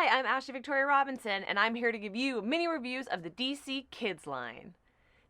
Hi, I'm Ashley Victoria Robinson, and I'm here to give you mini reviews of the DC Kids line.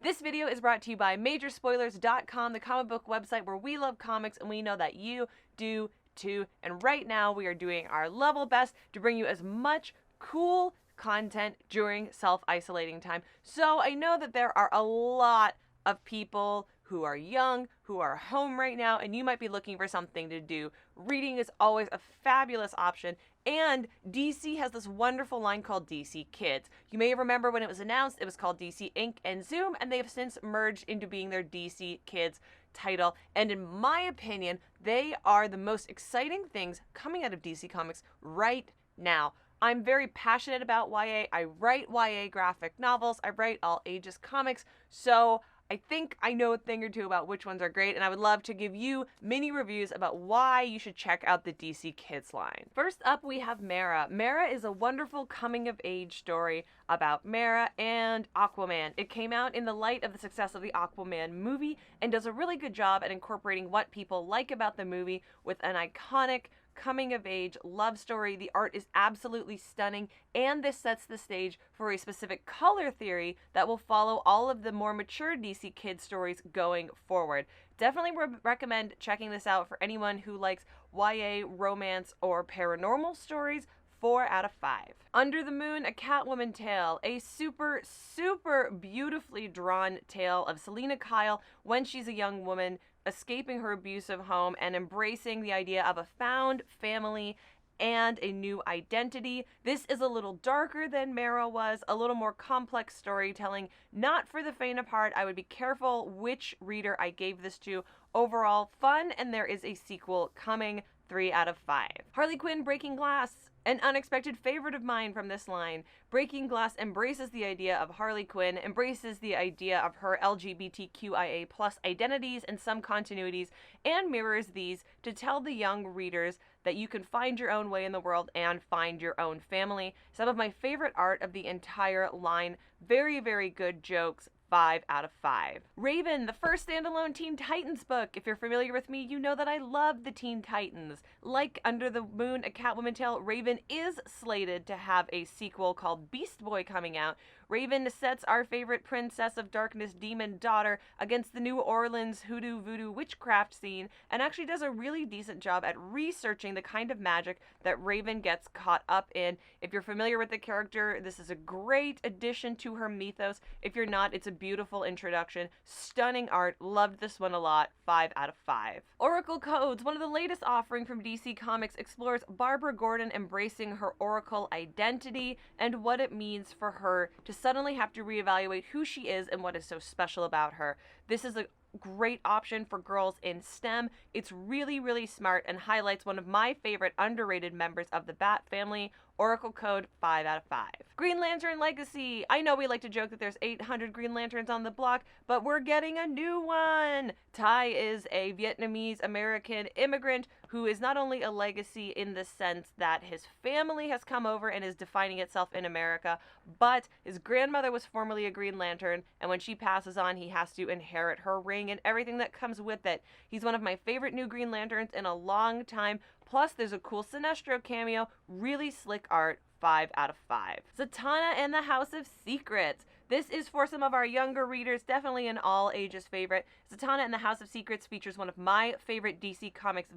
This video is brought to you by Majorspoilers.com, the comic book website where we love comics and we know that you do too. And right now we are doing our level best to bring you as much cool content during self-isolating time. So I know that there are a lot of people who are young, who are home right now, and you might be looking for something to do. Reading is always a fabulous option, and DC has this wonderful line called DC Kids. You may remember when it was announced, it was called DC Ink and Zoom, and they have since merged into being their DC Kids title. And in my opinion, they are the most exciting things coming out of DC Comics right now. I'm very passionate about YA. I write YA graphic novels. I write all ages comics. So I think I know a thing or two about which ones are great, and I would love to give you mini reviews about why you should check out the DC Kids line. First up, we have Mara. Mara is a wonderful coming-of-age story about Mara and Aquaman. It came out in the light of the success of the Aquaman movie and does a really good job at incorporating what people like about the movie with an iconic coming-of-age love story. The art is absolutely stunning, and this sets the stage for a specific color theory that will follow all of the more mature DC Kids stories going forward. Definitely recommend checking this out for anyone who likes YA, romance, or paranormal stories. 4 out of 5. Under the Moon, a Catwoman tale. A super beautifully drawn tale of Selina Kyle when she's a young woman escaping her abusive home and embracing the idea of a found family and a new identity. This is a little darker than Mara was, a little more complex storytelling, not for the faint of heart. I would be careful which reader I gave this to. Overall, fun, and there is a sequel coming. 3 out of 5. Harley Quinn, Breaking Glass. An unexpected favorite of mine from this line. Breaking Glass embraces the idea of Harley Quinn, embraces the idea of her LGBTQIA+ identities and some continuities, and mirrors these to tell the young readers that you can find your own way in the world and find your own family. Some of my favorite art of the entire line. Very good jokes. 5 out of 5. Raven, the first standalone Teen Titans book. If you're familiar with me, you know that I love the Teen Titans. Like Under the Moon, a Catwoman tale, Raven is slated to have a sequel called Beast Boy coming out. Raven sets our favorite Princess of Darkness demon daughter against the New Orleans hoodoo voodoo witchcraft scene, and actually does a really decent job at researching the kind of magic that Raven gets caught up in. If you're familiar with the character, this is a great addition to her mythos. If you're not, it's a beautiful introduction. Stunning art. Loved this one a lot. 5 out of 5. Oracle Codes, one of the latest offering from DC Comics, explores Barbara Gordon embracing her Oracle identity and what it means for her to suddenly have to reevaluate who she is and what is so special about her. This is a great option for girls in STEM. It's really smart and highlights one of my favorite underrated members of the Bat family. Oracle Code, 5 out of 5. Green Lantern Legacy. I know we like to joke that there's 800 Green Lanterns on the block, but we're getting a new one. Ty is a Vietnamese-American immigrant who is not only a legacy in the sense that his family has come over and is defining itself in America, but his grandmother was formerly a Green Lantern, and when she passes on, he has to inherit her ring and everything that comes with it. He's one of my favorite new Green Lanterns in a long time. Plus, there's a cool Sinestro cameo. Really slick art. 5 out of 5. Zatanna and the House of Secrets. This is for some of our younger readers, definitely an all ages favorite. Zatanna and the House of Secrets features one of my favorite DC Comics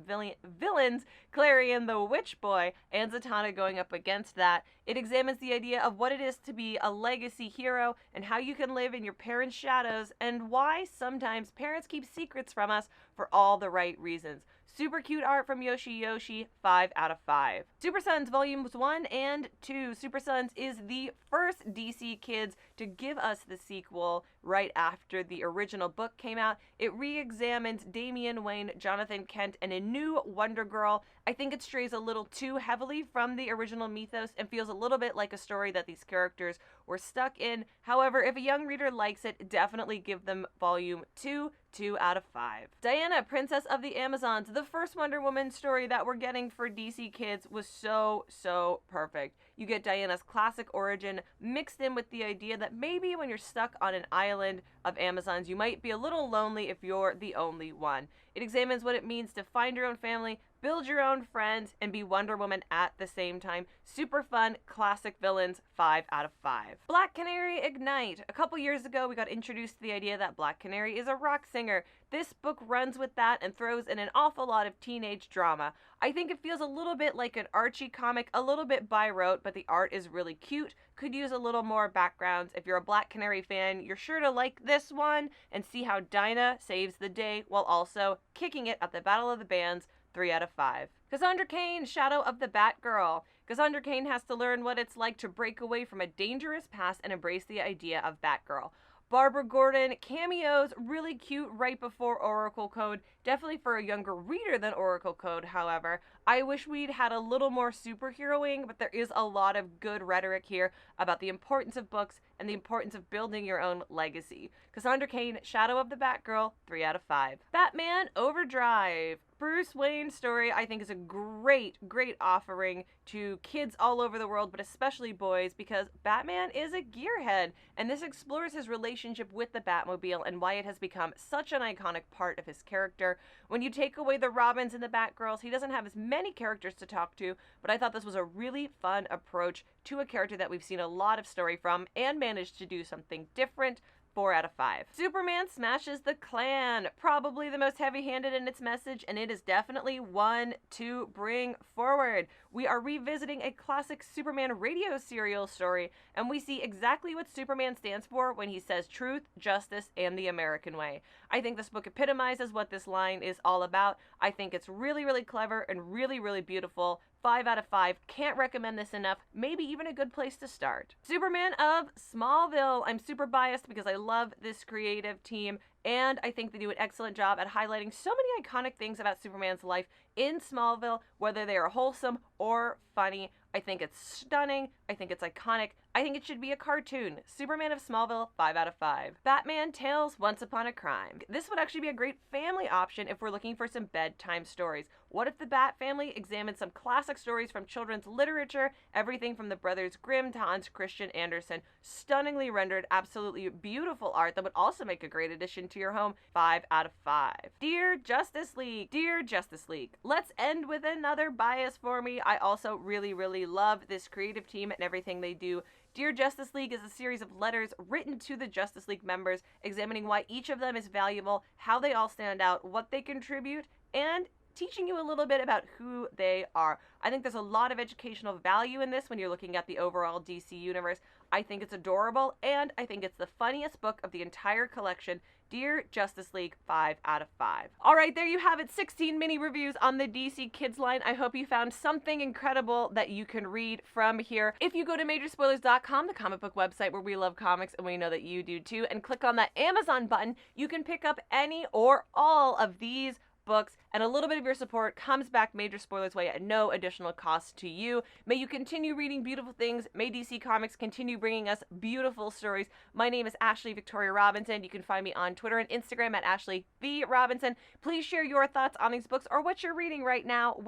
villains, Clarion the Witch Boy, and Zatanna going up against that. It examines the idea of what it is to be a legacy hero and how you can live in your parents' shadows and why sometimes parents keep secrets from us for all the right reasons. Super cute art from Yoshi. 5 out of 5. Super Sons Volumes 1 and 2. Super Sons is the first DC Kids to give us the sequel right after the original book came out. It re-examines Damian Wayne, Jonathan Kent, and a new Wonder Girl. I think it strays a little too heavily from the original mythos and feels a little bit like a story that these characters were stuck in. However, if a young reader likes it, definitely give them Volume 2. 2 out of 5. Diana, Princess of the Amazons. The first Wonder Woman story that we're getting for DC Kids was so perfect. You get Diana's classic origin mixed in with the idea that maybe when you're stuck on an island of Amazons, you might be a little lonely if you're the only one. It examines what it means to find your own family, build your own friends, and be Wonder Woman at the same time. Super fun, classic villains, 5 out of 5. Black Canary Ignite. A couple years ago, we got introduced to the idea that Black Canary is a rock singer. This book runs with that and throws in an awful lot of teenage drama. I think it feels a little bit like an Archie comic, a little bit by rote, but the art is really cute. Could use a little more backgrounds. If you're a Black Canary fan, you're sure to like this one and see how Dinah saves the day while also kicking it at the Battle of the Bands, 3 out of 5. Cassandra Cain, Shadow of the Batgirl. Cassandra Cain has to learn what it's like to break away from a dangerous past and embrace the idea of Batgirl. Barbara Gordon, cameos, really cute right before Oracle Code. Definitely for a younger reader than Oracle Code, however. I wish we'd had a little more superheroing, but there is a lot of good rhetoric here about the importance of books and the importance of building your own legacy. Cassandra Cain, Shadow of the Batgirl, 3 out of 5. Batman Overdrive. Bruce Wayne's story, I think, is a great offering to kids all over the world, but especially boys, because Batman is a gearhead, and this explores his relationship with the Batmobile and why it has become such an iconic part of his character. When you take away the Robins and the Batgirls, he doesn't have as many characters to talk to, but I thought this was a really fun approach to a character that we've seen a lot of story from and managed to do something different. 4 out of 5. Superman smashes the Klan. Probably the most heavy-handed in its message, and it is definitely one to bring forward. We are revisiting a classic Superman radio serial story, and we see exactly what Superman stands for when he says truth, justice, and the American way. I think this book epitomizes what this line is all about. I think it's really clever and really beautiful. 5 out of 5. Can't recommend this enough. Maybe even a good place to start. Superman of Smallville. I'm super biased because I love this creative team, and I think they do an excellent job at highlighting so many iconic things about Superman's life in Smallville, whether they are wholesome or funny. I think it's stunning. I think it's iconic. I think it should be a cartoon. Superman of Smallville, 5 out of 5. Batman Tales, Once Upon a Crime. This would actually be a great family option if we're looking for some bedtime stories. What if the Bat family examined some classic stories from children's literature, everything from the Brothers Grimm to Hans Christian Andersen. Stunningly rendered, absolutely beautiful art that would also make a great addition to your home. 5 out of 5. Dear Justice League. Dear Justice League. Let's end with another bias for me. I also really love this creative team and everything they do. Dear Justice League is a series of letters written to the Justice League members, examining why each of them is valuable, how they all stand out, what they contribute, and teaching you a little bit about who they are. I think there's a lot of educational value in this when you're looking at the overall DC universe. I think it's adorable, and I think it's the funniest book of the entire collection. Dear Justice League, 5 out of 5. All right, there you have it. 16 mini reviews on the DC Kids line. I hope you found something incredible that you can read from here. If you go to majorspoilers.com, the comic book website where we love comics, and we know that you do too, and click on that Amazon button, you can pick up any or all of these books, and a little bit of your support comes back Major Spoilers way at no additional cost to you. May you continue reading beautiful things. May DC Comics continue bringing us beautiful stories. My name is Ashley Victoria Robinson. You can find me on Twitter and Instagram at Ashley V. Robinson. Please share your thoughts on these books or what you're reading right now with